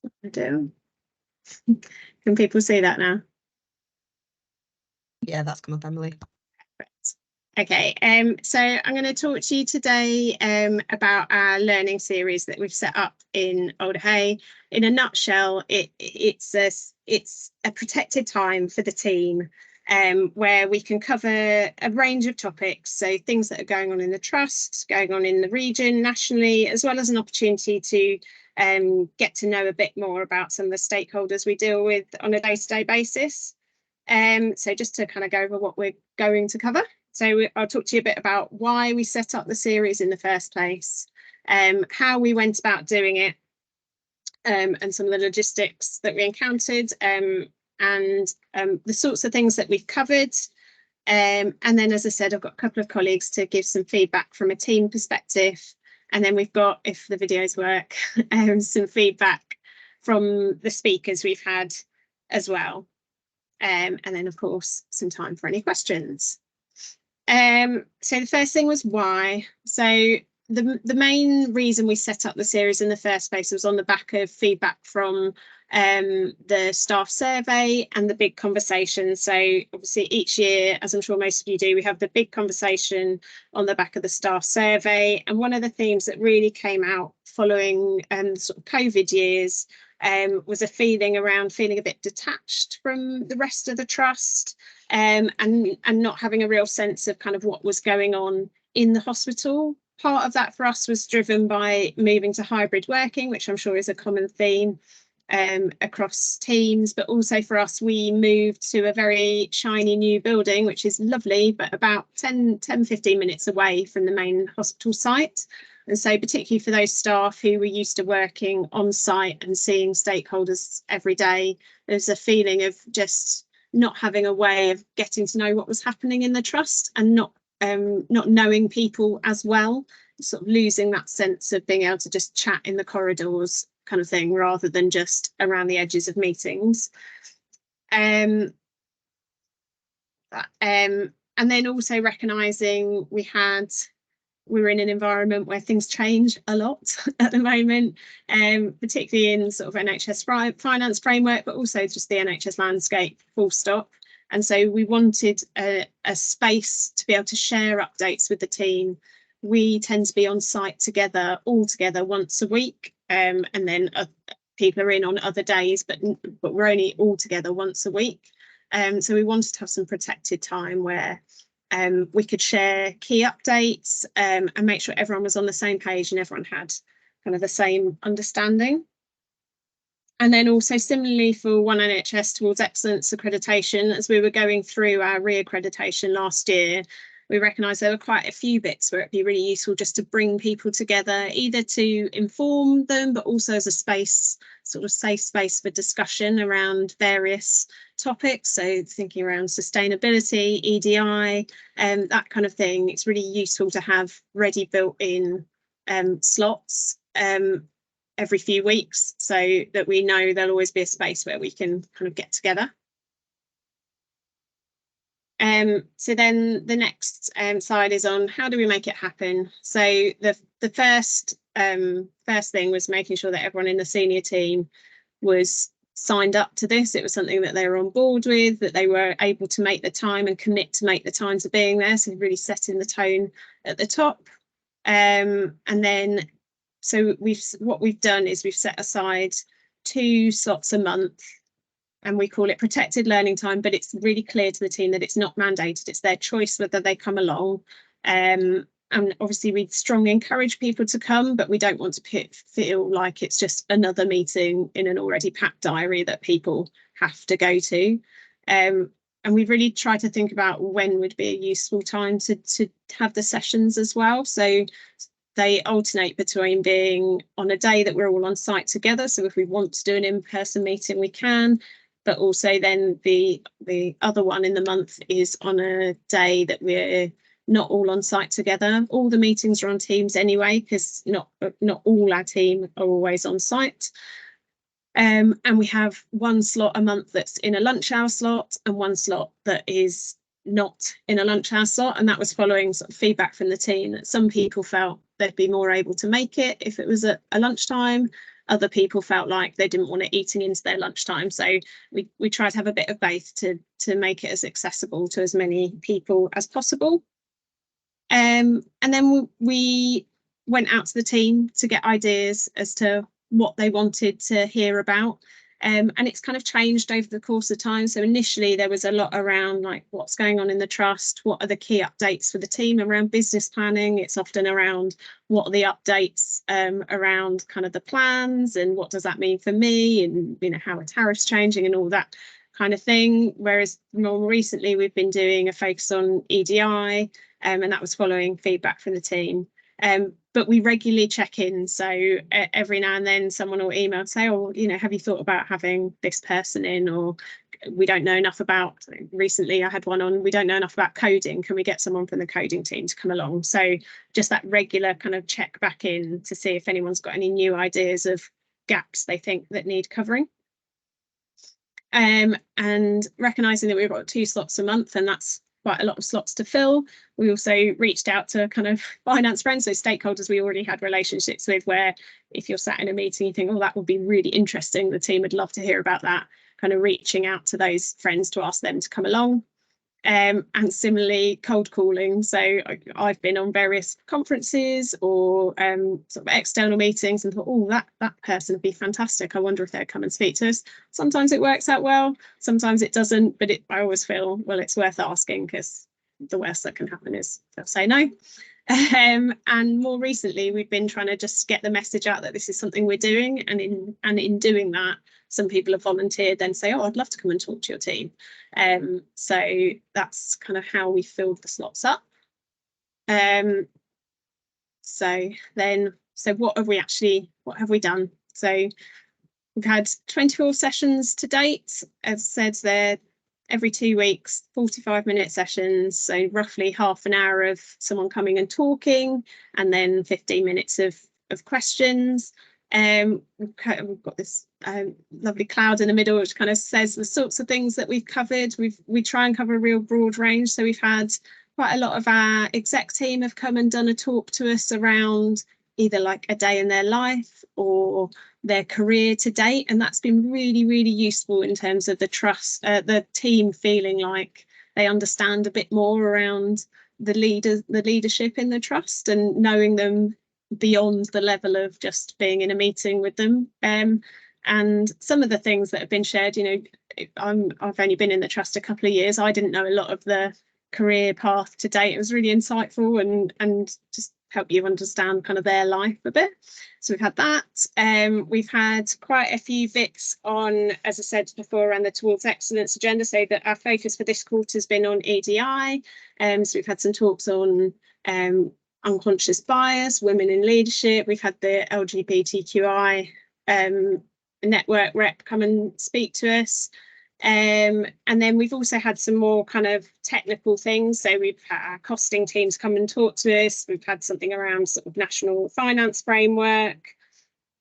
I do. Can people see that now? Yeah, that's come up, Emily. Okay, so I'm going to talk to you today about our learning series that we've set up in Alder Hey. In a nutshell, it's a protected time for the team where we can cover a range of topics, so things that are going on in the trust, going on in the region, nationally, as well as an opportunity to get to know a bit more about some of the stakeholders we deal with on a day-to-day basis. So just to kind of go over what we're going to cover. So I'll talk to you a bit about why we set up the series in the first place, how we went about doing it, and some of the logistics that we encountered, and the sorts of things that we've covered. And then, as I said, I've got a couple of colleagues to give some feedback from a team perspective. And then we've got, if the videos work, some feedback from the speakers we've had as well. And then, of course, some time for any questions. So the first thing was why. So the main reason we set up the series in the first place was on the back of feedback from the staff survey and the big conversation. So obviously each year, as I'm sure most of you do, we have the big conversation on the back of the staff survey. And one of the themes that really came out following sort of COVID years was a feeling around feeling a bit detached from the rest of the trust, and not having a real sense of kind of what was going on in the hospital. Part of that for us was driven by moving to hybrid working, which I'm sure is a common theme across teams, but also for us, we moved to a very shiny new building, which is lovely, but about 10-15 minutes away from the main hospital site. And so particularly for those staff who were used to working on site and seeing stakeholders every day, there's a feeling of just not having a way of getting to know what was happening in the trust, and not knowing people as well, sort of losing that sense of being able to just chat in the corridors kind of thing, rather than just around the edges of meetings. And then also recognising we were in an environment where things change a lot at the moment, particularly in sort of NHS finance framework, but also just the NHS landscape, full stop. And so we wanted a space to be able to share updates with the team. We tend to be on site together, all together once a week, and then people are in on other days, but we're only all together once a week. So we wanted to have some protected time where we could share key updates, and make sure everyone was on the same page and everyone had kind of the same understanding. And then also similarly for One NHS Towards Excellence accreditation, as we were going through our re-accreditation last year, we recognised there were quite a few bits where it'd be really useful just to bring people together, either to inform them, but also as a space, sort of safe space for discussion around various topics. So thinking around sustainability, EDI, that kind of thing. It's really useful to have ready built-in slots every few weeks, so that we know there'll always be a space where we can kind of get together. So then the next slide is on how do we make it happen. So the first thing was making sure that everyone in the senior team was signed up to this. It was something that they were on board with, that they were able to make the time and commit to make the time to being there. So really setting the tone at the top. And then so what we've done is we've set aside 2 slots a month, and we call it protected learning time, but it's really clear to the team that it's not mandated. It's their choice whether they come along. And obviously we strongly encourage people to come, but we don't want to feel like it's just another meeting in an already packed diary that people have to go to. And we really try to think about when would be a useful time to have the sessions as well. So they alternate between being on a day that we're all on site together. So if we want to do an in-person meeting, we can. But also then the other one in the month is on a day that we're not all on site together. All the meetings are on Teams anyway, because not all our team are always on site. And we have 1 slot a month that's in a lunch hour slot, and 1 slot that is not in a lunch hour slot. And that was following sort of feedback from the team that some people felt they'd be more able to make it if it was at a lunchtime. Other people felt like they didn't want it eating into their lunchtime. So we try to have a bit of both to make it as accessible to as many people as possible. And then we went out to the team to get ideas as to what they wanted to hear about. And it's kind of changed over the course of time. So initially there was a lot around like what's going on in the trust, what are the key updates for the team around business planning. It's often around what are the updates around kind of the plans and what does that mean for me, and how are tariffs changing and all that kind of thing. Whereas more recently we've been doing a focus on EDI, and that was following feedback from the team. But we regularly check in. So every now and then someone will email and say, oh, have you thought about having this person in? Or we don't know enough about, recently I had one on, we don't know enough about coding. Can we get someone from the coding team to come along? So just that regular kind of check back in to see if anyone's got any new ideas of gaps they think that need covering. And recognising that we've got 2 slots a month, and that's quite a lot of slots to fill. We also reached out to kind of finance friends, so stakeholders we already had relationships with, where if you're sat in a meeting you think, oh, that would be really interesting, the team would love to hear about that, kind of reaching out to those friends to ask them to come along. And similarly, cold calling. So I've been on various conferences or sort of external meetings and thought, oh, that person would be fantastic. I wonder if they'd come and speak to us. Sometimes it works out well, sometimes it doesn't, but I always feel, well, it's worth asking, because the worst that can happen is they'll say no. And more recently, we've been trying to just get the message out that this is something we're doing, and in doing that, some people have volunteered then say, oh, I'd love to come and talk to your team. So that's kind of how we filled the slots up. So what have we done? So we've had 24 sessions to date. As said, they're every 2 weeks, 45-minute sessions, so roughly half an hour of someone coming and talking, and then 15 minutes of questions. We've got this lovely cloud in the middle, which kind of says the sorts of things that we've covered. We try and cover a real broad range. So we've had quite a lot of our exec team have come and done a talk to us around either like a day in their life or their career to date, and that's been really, really useful in terms of the trust, the team feeling like they understand a bit more around the leadership in the trust, and knowing them beyond the level of just being in a meeting with them. And some of the things that have been shared, I've only been in the trust a couple of years. I didn't know a lot of the career path to date. It was really insightful and just help you understand kind of their life a bit. So we've had that. We've had quite a few bits on, as I said before, around the Towards Excellence agenda, so that our focus for this quarter has been on EDI. So we've had some talks on unconscious bias, women in leadership. We've had the LGBTQI network rep come and speak to us. And then we've also had some more kind of technical things. So we've had our costing teams come and talk to us. We've had something around sort of national finance framework.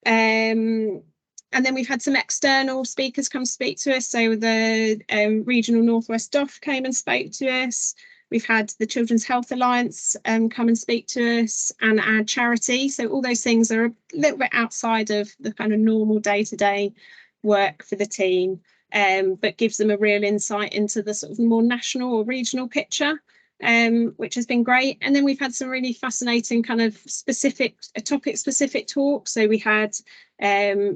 And then we've had some external speakers come speak to us. So the Regional Northwest DOF came and spoke to us. We've had the Children's Health Alliance come and speak to us, and our charity. So all those things are a little bit outside of the kind of normal day-to-day work for the team, but gives them a real insight into the sort of more national or regional picture, which has been great. And then we've had some really fascinating kind of topic-specific talks. So we had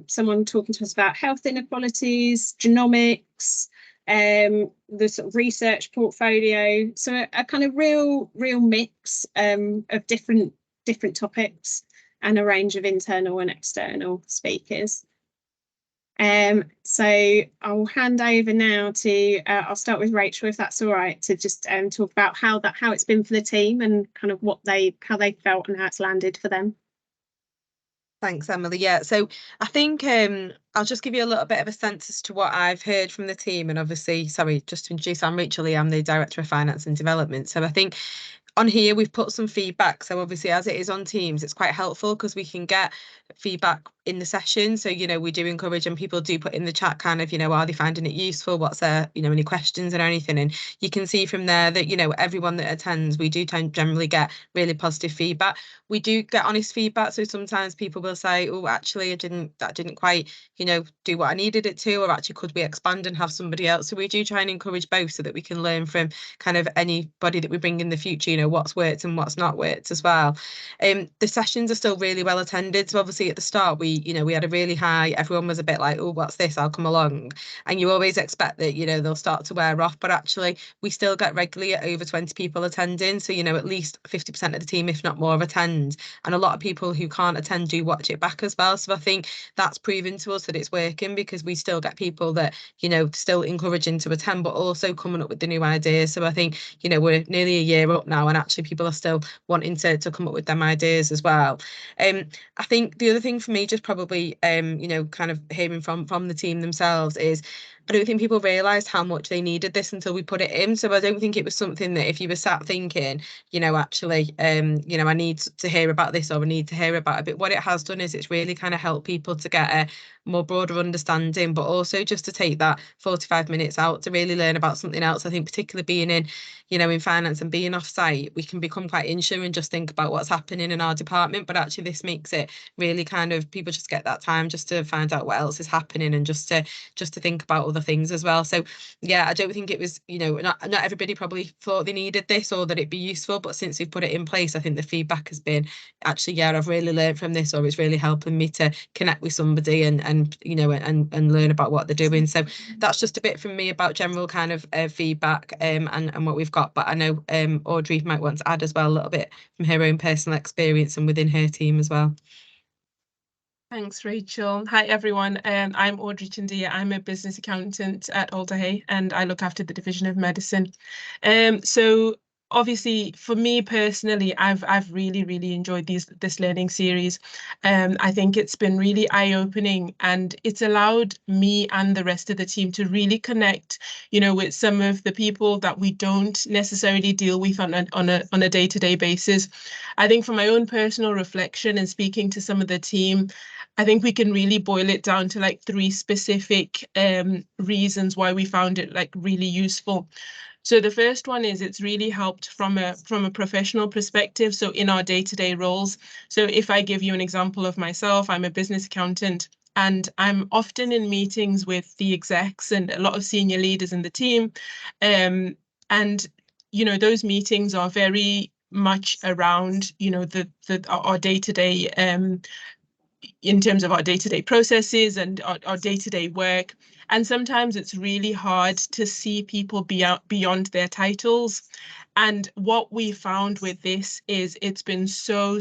someone talking to us about health inequalities, genomics, the sort of research portfolio. So a kind of real mix of different topics, and a range of internal and external speakers. So I'll hand over now to I'll start with Rachel, if that's all right, to just talk about how it's been for the team and kind of how they felt and how it's landed for them. Thanks, Emily. Yeah, so I think I'll just give you a little bit of a sense as to what I've heard from the team. And obviously, sorry, just to introduce, I'm Rachel Lee, I'm the Director of Finance and Development. So I think On here, we've put some feedback. So obviously, as it is on Teams, it's quite helpful because we can get feedback in the session. So, we do encourage, and people do put in the chat kind of, are they finding it useful? What's their, any questions or anything? And you can see from there that, everyone that attends, we do generally get really positive feedback. We do get honest feedback. So sometimes people will say, oh, actually, that didn't quite, do what I needed it to, or actually, could we expand and have somebody else? So we do try and encourage both so that we can learn from kind of anybody that we bring in the future, what's worked and what's not worked as well. The sessions are still really well attended. So obviously at the start, we had a really high, everyone was a bit like, oh, what's this? I'll come along. And you always expect that, they'll start to wear off, but actually we still get regularly at over 20 people attending. So, at least 50% of the team, if not more, attend. And a lot of people who can't attend do watch it back as well. So I think that's proven to us that it's working, because we still get people that, still encouraging to attend, but also coming up with the new ideas. So I think, we're nearly a year up now, and actually people are still wanting to come up with them ideas as well. I think the other thing for me, just probably, kind of hearing from the team themselves, is I don't think people realised how much they needed this until we put it in. So I don't think it was something that if you were sat thinking, actually, I need to hear about this, or I need to hear about it. But what it has done is it's really kind of helped people to get a more broader understanding, but also just to take that 45 minutes out to really learn about something else. I think particularly being in, in finance and being off site, we can become quite insular and just think about what's happening in our department. But actually this makes it really kind of, people just get that time just to find out what else is happening, and just to think about other things as well. So yeah, I don't think it was, not everybody probably thought they needed this or that it'd be useful, but since we've put it in place, I think the feedback has been, actually, yeah, I've really learned from this, or it's really helping me to connect with somebody and learn about what they're doing. So that's just a bit from me about general kind of feedback and what we've got. But I know Audrey might want to add as well a little bit from her own personal experience and within her team as well. Thanks, Rachel. Hi, everyone. I'm Audrey Chindia. I'm a business accountant at Alder Hey, and I look after the division of medicine. So obviously, for me personally, I've really enjoyed this learning series. I think it's been really eye-opening, and it's allowed me and the rest of the team to really connect, with some of the people that we don't necessarily deal with on a day-to-day basis. I think from my own personal reflection and speaking to some of the team, I think we can really boil it down to like 3 specific reasons why we found it like really useful. So the first one is it's really helped from a professional perspective. So in our day-to-day roles. So if I give you an example of myself, I'm a business accountant, and I'm often in meetings with the execs and a lot of senior leaders in the team. And those meetings are very much around, our day-to-day in terms of our day-to-day processes and our day-to-day work. And sometimes it's really hard to see people beyond their titles. And what we found with this is it's been so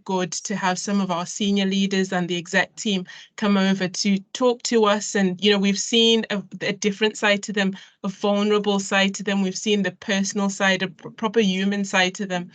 good to have some of our senior leaders and the exec team come over to talk to us. And, we've seen a different side to them, a vulnerable side to them. We've seen the personal side, a proper human side to them.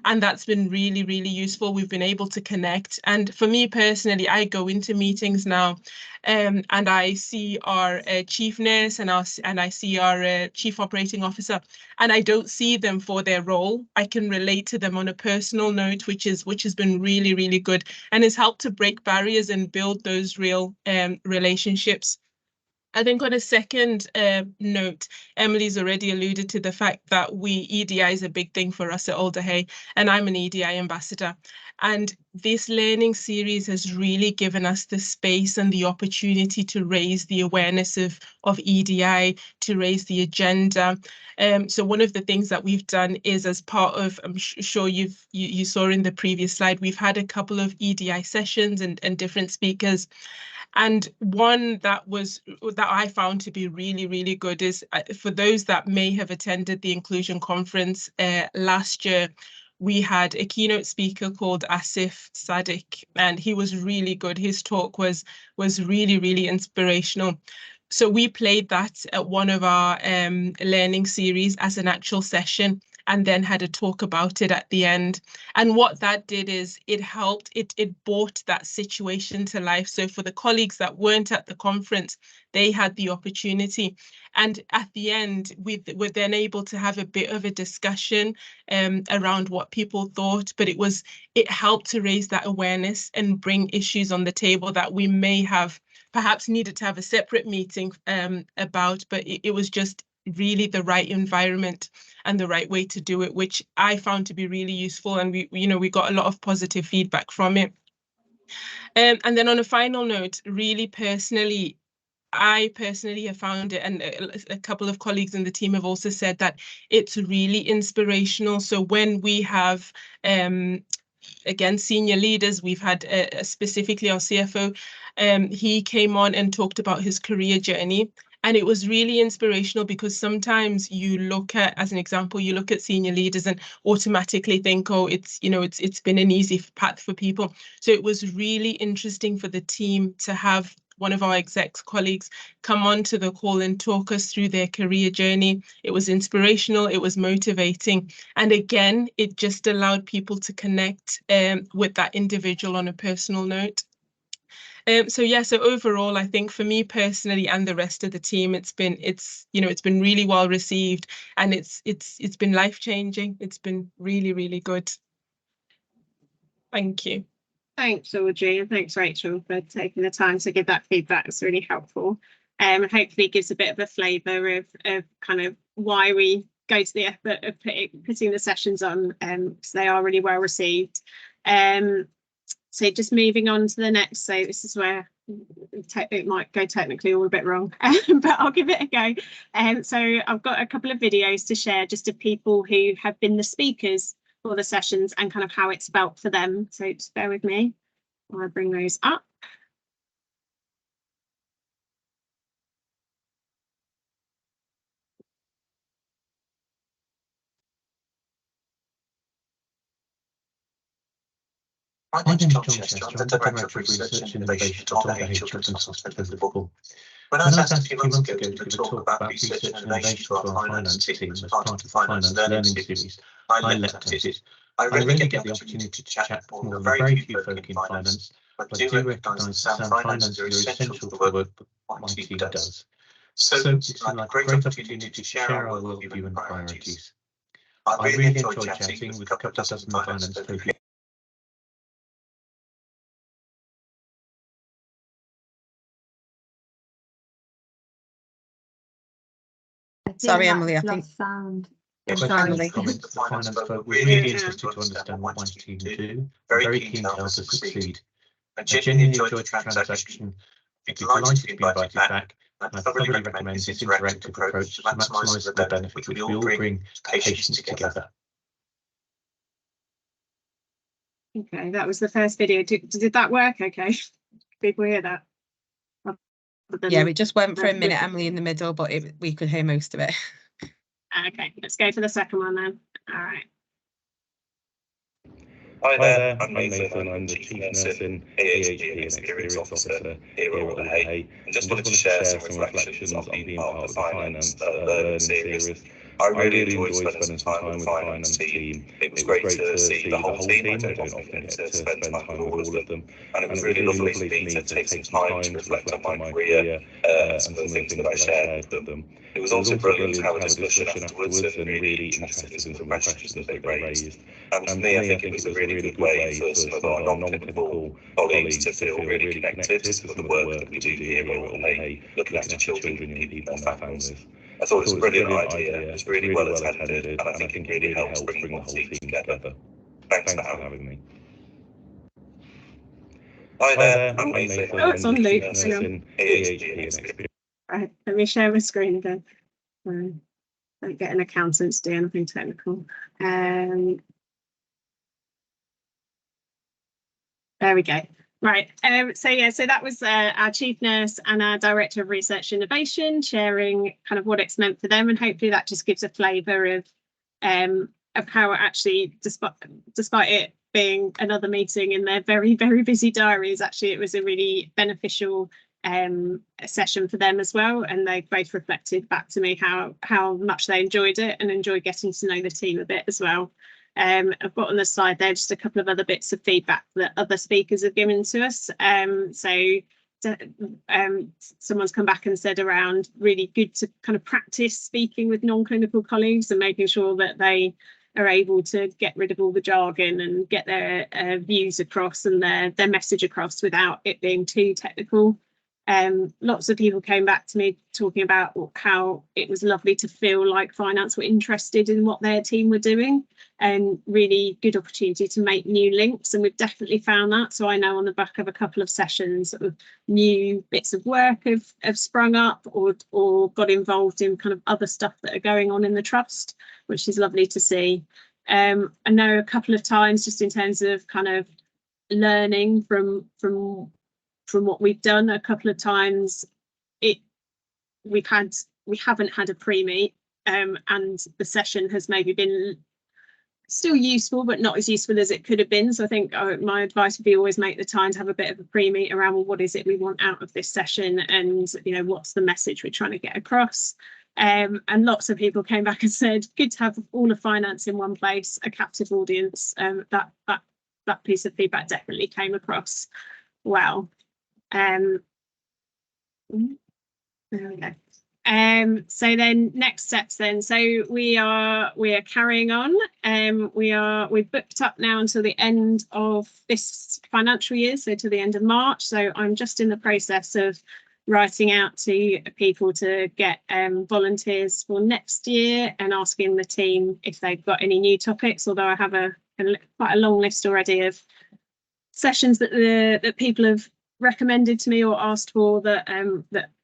And that's been really useful. We've been able to connect. And for me personally, I go into meetings now and I see our chief nurse and I see our chief operating officer, and I don't see them for their role. I can relate to them on a personal note, which has been really good, and has helped to break barriers and build those real relationships. I think on a second note, Emily's already alluded to the fact that EDI is a big thing for us at Alder Hey, and I'm an EDI ambassador. And this learning series has really given us the space and the opportunity to raise the awareness of EDI, to raise the agenda. So one of the things that we've done is, as part of, I'm sure you saw in the previous slide, we've had a couple of EDI sessions and different speakers. And one that I found to be really good is, for those that may have attended the inclusion conference last year, we had a keynote speaker called Asif Sadiq, and he was really good. His talk was really inspirational. So we played that at one of our learning series as an actual session. and then had a talk about it at the end. And what that did is it helped, it brought that situation to life. So for the colleagues that weren't at the conference, they had the opportunity. And at the end, we were then able to have a bit of a discussion around what people thought, but it helped to raise that awareness and bring issues on the table that we may have perhaps needed to have a separate meeting about, but it was just really the right environment and the right way to do it, which I found to be really useful, and we got a lot of positive feedback from it. And then on a final note, really personally, I personally have found it, and a couple of colleagues in the team have also said that it's really inspirational. So when we have again, senior leaders, we've had specifically our CFO, he came on and talked about his career journey. And it was really inspirational because sometimes you look at, as an example, you look at senior leaders and automatically think, oh, it's been an easy path for people. So it was really interesting for the team to have one of our execs colleagues come onto the call and talk us through their career journey. It was inspirational, it was motivating. And again, it just allowed people to connect with that individual on a personal note. So overall, I think for me personally and the rest of the team, it's been really well received, and it's been life-changing. It's been really, really good. Thank you. Thanks, Audrey, and thanks, Rachel, for taking the time to give that feedback. It's really helpful. Hopefully it gives a bit of a flavour of kind of why we go to the effort of putting the sessions on, because they are really well received. So just moving on to the next. So this is where it might go technically all a bit wrong, but I'll give it a go. So I've got a couple of videos to share just of people who have been the speakers for the sessions and kind of how it's felt for them. So just bear with me while I bring those up. My name is John Chester. I'm the Director of Research and Innovation at Alder Hey Children's Hospital of Liverpool. When I was asked a few months ago to give a talk about research and innovation to our finance team as part of the Finance Learning Series, I leapt at it. I rarely get the opportunity to chat with more than very few folk in finance, but I do recognise that sound finances are essential for the work that my team does. So it's like a great opportunity to share our worldview and priorities. I really enjoyed chatting with a couple of dozen finance folk. Sorry, Emily, I think sound. Emily. The finance folk were really interested to understand what my team do, very keen to help us succeed. I genuinely enjoyed the transaction. I'd be delighted to be invited back, and I thoroughly recommend this interactive approach to maximise the benefit which we all bring to patients together. Okay, that was the first video. Did that work okay? People hear that? Yeah, it just went for a minute, Emily, in the middle, but we could hear most of it. Okay, let's go for the second one then. All right. Hi there, I'm Nathan. I'm the Chief Nursing, AHP and Experience Officer here at Alder Hey, and just wanted to share some reflections on being part of the Finance Learning Series. I really enjoyed spending some time with the finance team. It was great to see the whole team. I don't often get to spend time with all of them, and it was really lovely for me to take some time to reflect on my career and some of the things that I shared with them. It was also brilliant to have a discussion afterwards and really interested in some of the questions that they raised. And for me, I think it was a really good way for some of our non-clinical colleagues to feel really connected to some of the work that we do here at Alder Hey, looking after children, young people and their families. I thought it was a brilliant idea. It was really well attended, and I think it really helps bring the whole team together. Thanks for having me. Hi there, I'm Nathan. Oh, it's on loop. Nursing, AHP and Experience. Right, let me share my screen again. Don't get an accountant to do anything technical. There we go. Right. So that was our chief nurse and our director of research innovation sharing kind of what it's meant for them, and hopefully that just gives a flavour of how actually, despite it being another meeting in their very, very busy diaries, actually it was a really beneficial a session for them as well, and they both reflected back to me how much they enjoyed it and enjoyed getting to know the team a bit as well. I've got on the slide there just a couple of other bits of feedback that other speakers have given to us. Someone's come back and said around really good to kind of practice speaking with non-clinical colleagues and making sure that they are able to get rid of all the jargon and get their views across and their message across without it being too technical. Lots of people came back to me talking about how it was lovely to feel like finance were interested in what their team were doing, and really good opportunity to make new links, and we've definitely found that. So I know on the back of a couple of sessions sort of new bits of work have sprung up or got involved in kind of other stuff that are going on in the trust, which is lovely to see. I know a couple of times just in terms of kind of learning from what we've done, a couple of times we haven't had a pre-meet, and the session has maybe been still useful but not as useful as it could have been. So I think my advice would be always make the time to have a bit of a pre-meet around, well, what is it we want out of this session, and what's the message we're trying to get across. And lots of people came back and said good to have all of finance in one place, a captive audience. That piece of feedback definitely came across well. There we go. So then next steps then. So we are carrying on. We've booked up now until the end of this financial year, so to the end of March. So I'm just in the process of writing out to people to get volunteers for next year and asking the team if they've got any new topics, although I have quite a long list already of sessions that people have recommended to me or asked for that I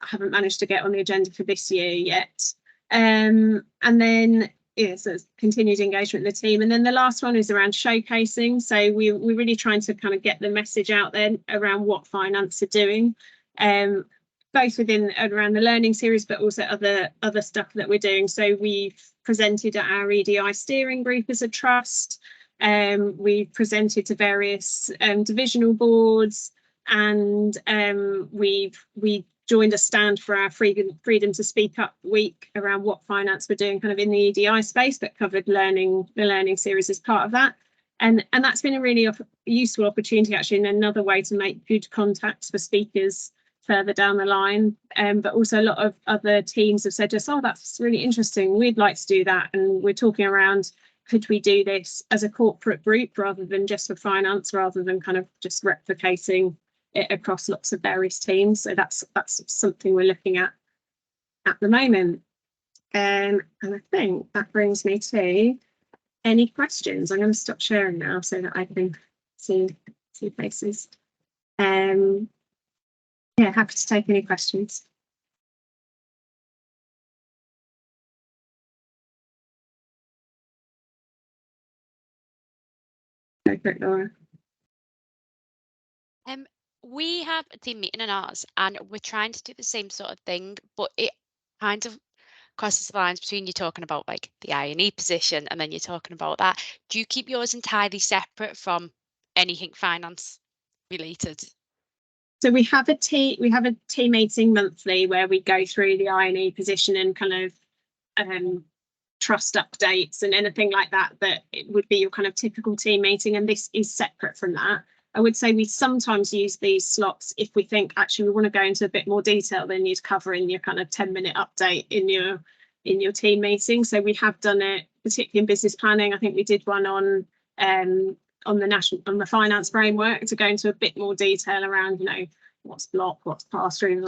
haven't managed to get on the agenda for this year yet. And then so it's continued engagement with the team. And then the last one is around showcasing. So we're really trying to kind of get the message out there around what finance are doing, both within and around the learning series, but also other stuff that we're doing. So we've presented at our EDI steering group as a trust. We've presented to various divisional boards, and we joined a stand for our Freedom to Speak Up week around what finance we're doing kind of in the EDI space, but covered the learning series as part of that. And that's been a really useful opportunity, actually, and another way to make good contacts for speakers further down the line. But also a lot of other teams have said to us, oh, that's really interesting, we'd like to do that. And we're talking around, could we do this as a corporate group rather than just for finance, rather than kind of just replicating it across lots of various teams. So that's something we're looking at the moment. And I think that brings me to any questions. I'm going to stop sharing now so that I can see faces. Yeah, happy to take any questions. Go for it, Laura. We have a team meeting in ours, and we're trying to do the same sort of thing, but it kind of crosses the lines between you talking about like the I&E position and then you're talking about that. Do you keep yours entirely separate from anything finance related? So we have a team meeting monthly where we go through the I&E position and kind of trust updates and anything like that it would be your kind of typical team meeting, and this is separate from that. I would say we sometimes use these slots if we think actually we want to go into a bit more detail than you'd cover in your kind of 10-minute update in your team meeting. So we have done it, particularly in business planning. I think we did one on the finance framework to go into a bit more detail around, what's block, what's pass-through,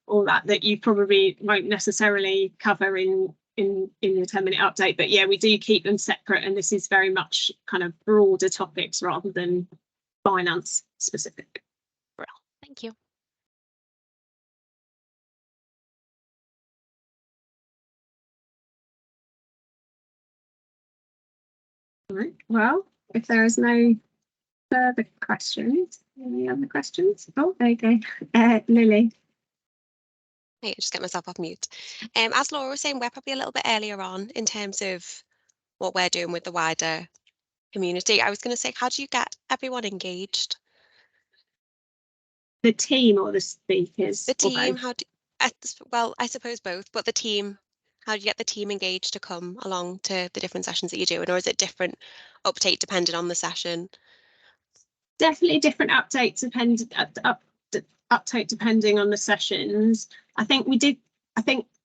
all that you probably won't necessarily cover in your 10-minute update. But yeah, we do keep them separate, and this is very much kind of broader topics rather than finance specific. Well, thank you. All right. Well, if there is no further questions, any other questions? Oh, there you go. Lily. Hey, just get myself off mute. As Laura was saying, we're probably a little bit earlier on in terms of what we're doing with the wider community. I was going to say, how do you get everyone engaged? The team or the speakers? The or team, both? well, I suppose both, but the team, how do you get the team engaged to come along to the different sessions that you're doing, or is it different uptake depending on the session? Definitely different uptake depending on the sessions. I think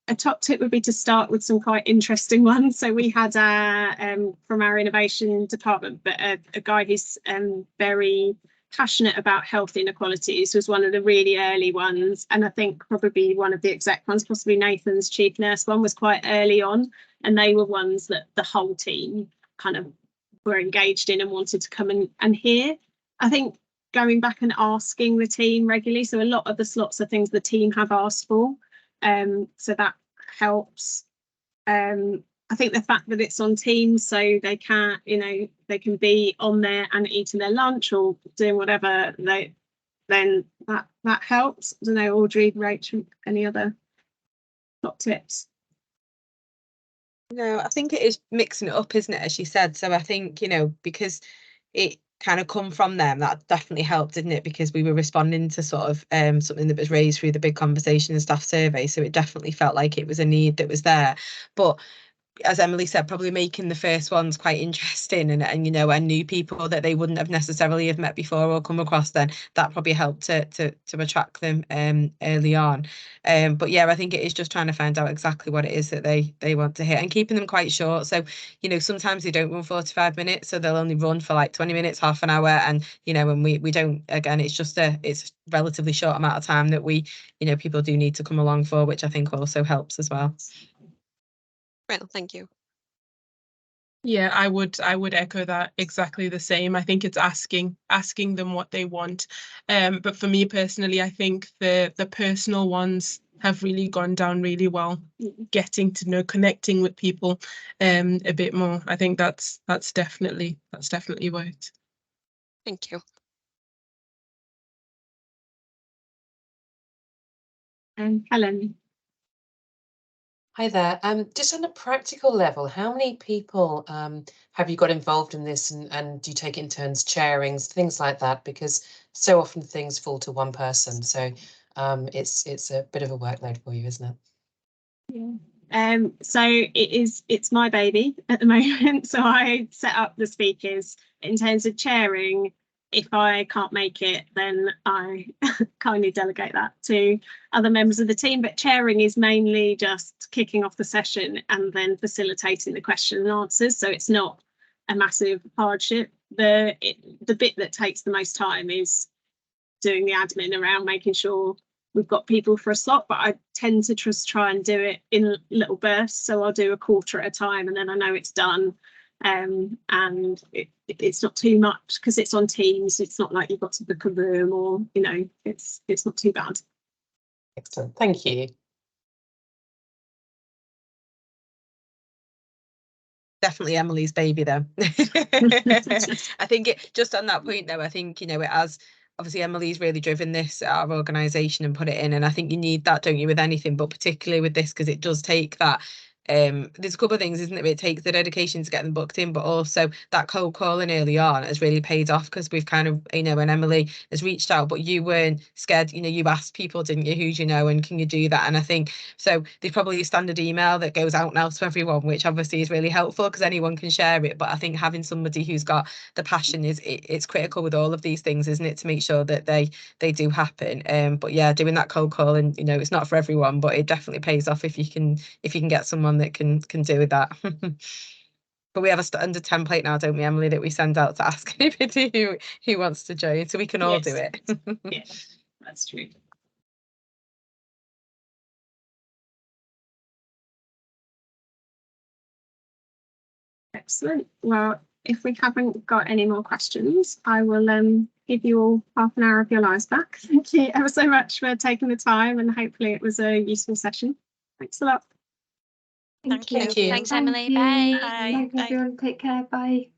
a top tip would be to start with some quite interesting ones. So we had from our innovation department, but a guy who's very passionate about health inequalities was one of the really early ones, and I think probably one of the exec ones, possibly Nathan's chief nurse one, was quite early on, and they were ones that the whole team kind of were engaged in and wanted to come and hear. I think going back and asking the team regularly, so a lot of the slots are things the team have asked for, so that helps. I think the fact that it's on Teams, so they can be on there and eating their lunch or doing whatever, then that helps. I don't know, Audrey, Rachel, any other top tips? No, I think it is mixing it up, isn't it, as you said? So I think, because it kind of come from them, that definitely helped, didn't it? Because we were responding to sort of something that was raised through the big conversation and staff survey. So it definitely felt like it was a need that was there. But as Emily said, probably making the first ones quite interesting and new people that they wouldn't have necessarily have met before or come across, then that probably helped to attract them early on. But yeah, I think it is just trying to find out exactly what it is that they want to hear and keeping them quite short. So, sometimes they don't run 45 minutes, so they'll only run for like 20 minutes, half an hour. And, and we don't, again, it's just it's a relatively short amount of time that people do need to come along for, which I think also helps as well. Well, thank you. Yeah, I would echo that exactly the same. I think it's asking them what they want. But for me personally, I think the personal ones have really gone down really well. Getting to know, connecting with people a bit more. I think that's definitely worked. Thank you. Helen. Hi there. Just on a practical level, how many people have you got involved in this, and do you take it in turns chairing, things like that? Because so often things fall to one person, so it's a bit of a workload for you, isn't it? Yeah. So it's my baby at the moment. So I set up the speakers. In terms of chairing, if I can't make it, then I kindly delegate that to other members of the team. But chairing is mainly just kicking off the session and then facilitating the question and answers. So it's not a massive hardship. The bit that takes the most time is doing the admin around making sure we've got people for a slot, but I tend to just try and do it in little bursts. So I'll do a quarter at a time and then I know it's done. And it's not too much because it's on Teams. It's not like you've got to book a room or, it's not too bad. Excellent, thank you. Definitely Emily's baby though. I think just on that point though, I think, it has, obviously Emily's really driven this at our organisation and put it in, and I think you need that, don't you, with anything, but particularly with this, because it does take that. There's a couple of things, isn't it? It takes the dedication to get them booked in, but also that cold calling early on has really paid off, because we've kind of, and Emily has reached out, but you weren't scared. You asked people, didn't you, who do you know and can you do that? And I think so there's probably a standard email that goes out now to everyone, which obviously is really helpful because anyone can share it. But I think having somebody who's got the passion it's critical with all of these things, isn't it, to make sure that they do happen. But yeah, doing that cold call, and it's not for everyone, but it definitely pays off if you can get someone that can do that. But we have a standard template now, don't we, Emily, that we send out to ask anybody who wants to join, so we can all do it. Yeah, that's true. Excellent. Well, if we haven't got any more questions, I will give you all half an hour of your lives back. Thank you ever so much for taking the time, and hopefully it was a useful session. Thanks a lot. Thank you. Thank you. Thanks, Emily. Bye. Thanks, everyone. Take care. Bye.